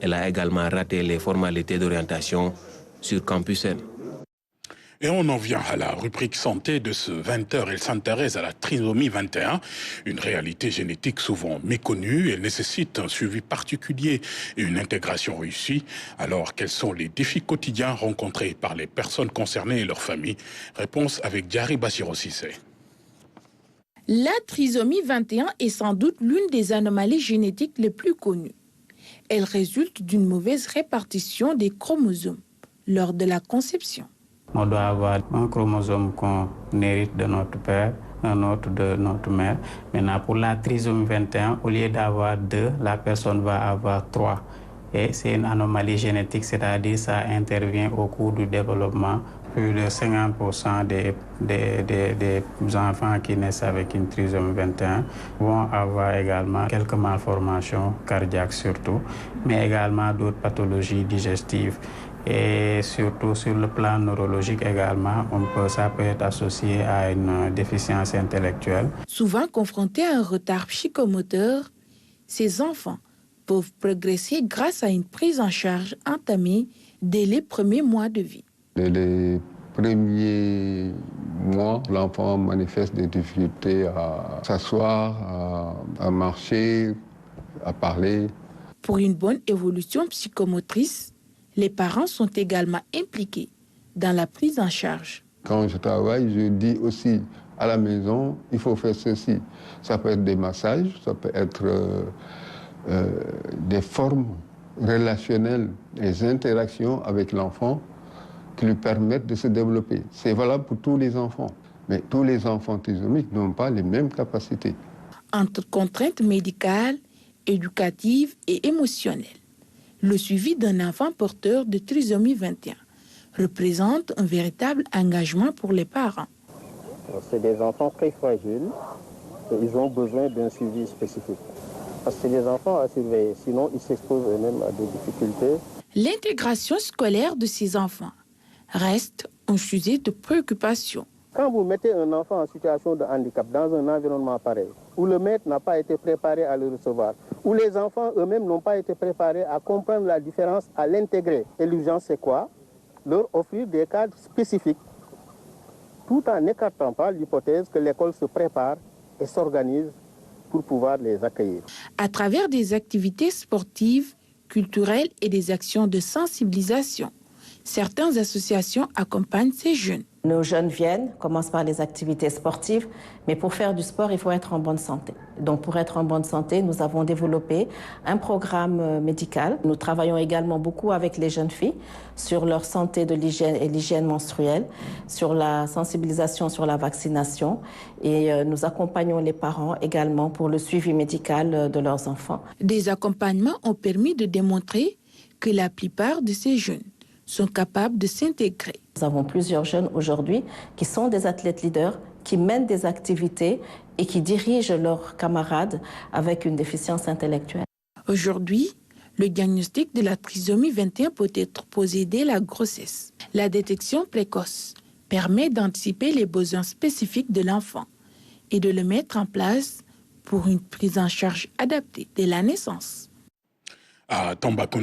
Elle a également raté les formalités d'orientation sur Campus N. Et on en vient à la rubrique santé de ce 20h. Elle s'intéresse à la trisomie 21, une réalité génétique souvent méconnue. Elle nécessite un suivi particulier et une intégration réussie. Alors, quels sont les défis quotidiens rencontrés par les personnes concernées et leurs familles? Réponse avec Diary Bassiro Cissé. La trisomie 21 est sans doute l'une des anomalies génétiques les plus connues. Elle résulte d'une mauvaise répartition des chromosomes lors de la conception. On doit avoir un chromosome qu'on hérite de notre père, un autre de notre mère. Maintenant, pour la trisomie 21, au lieu d'avoir 2, la personne va avoir 3. Et c'est une anomalie génétique, c'est-à-dire ça intervient au cours du développement. Plus de 50% des enfants qui naissent avec une trisomie 21 vont avoir également quelques malformations cardiaques surtout, mais également d'autres pathologies digestives. Et surtout sur le plan neurologique également, ça peut être associé à une déficience intellectuelle. Souvent confrontés à un retard psychomoteur, ces enfants peuvent progresser grâce à une prise en charge entamée dès les premiers mois de vie. Les premiers mois, l'enfant manifeste des difficultés à s'asseoir, à marcher, à parler. Pour une bonne évolution psychomotrice, les parents sont également impliqués dans la prise en charge. Quand je travaille, je dis aussi à la maison, il faut faire ceci. Ça peut être des massages, ça peut être des formes relationnelles, des interactions avec l'enfant qui lui permettent de se développer. C'est valable pour tous les enfants, mais tous les enfants trisomiques n'ont pas les mêmes capacités. Entre contraintes médicales, éducatives et émotionnelles, le suivi d'un enfant porteur de trisomie 21 représente un véritable engagement pour les parents. C'est des enfants très fragiles et ils ont besoin d'un suivi spécifique. Parce que c'est des enfants à surveiller, sinon ils s'exposent eux-mêmes à des difficultés. L'intégration scolaire de ces enfants reste un sujet de préoccupation. Quand vous mettez un enfant en situation de handicap dans un environnement pareil, où le maître n'a pas été préparé à le recevoir, où les enfants eux-mêmes n'ont pas été préparés à comprendre la différence, à l'intégrer. Et l'urgence, c'est quoi? Leur offrir des cadres spécifiques, tout en n'écartant pas l'hypothèse que l'école se prépare et s'organise pour pouvoir les accueillir. À travers des activités sportives, culturelles et des actions de sensibilisation, certaines associations accompagnent ces jeunes. Nos jeunes viennent, commencent par les activités sportives, mais pour faire du sport, il faut être en bonne santé. Donc pour être en bonne santé, nous avons développé un programme médical. Nous travaillons également beaucoup avec les jeunes filles sur leur santé de l'hygiène et l'hygiène menstruelle, sur la sensibilisation sur la vaccination et nous accompagnons les parents également pour le suivi médical de leurs enfants. Des accompagnements ont permis de démontrer que la plupart de ces jeunes sont capables de s'intégrer. Nous avons plusieurs jeunes aujourd'hui qui sont des athlètes leaders, qui mènent des activités et qui dirigent leurs camarades avec une déficience intellectuelle. Aujourd'hui, le diagnostic de la trisomie 21 peut être posé dès la grossesse. La détection précoce permet d'anticiper les besoins spécifiques de l'enfant et de le mettre en place pour une prise en charge adaptée dès la naissance. À Tambacounda,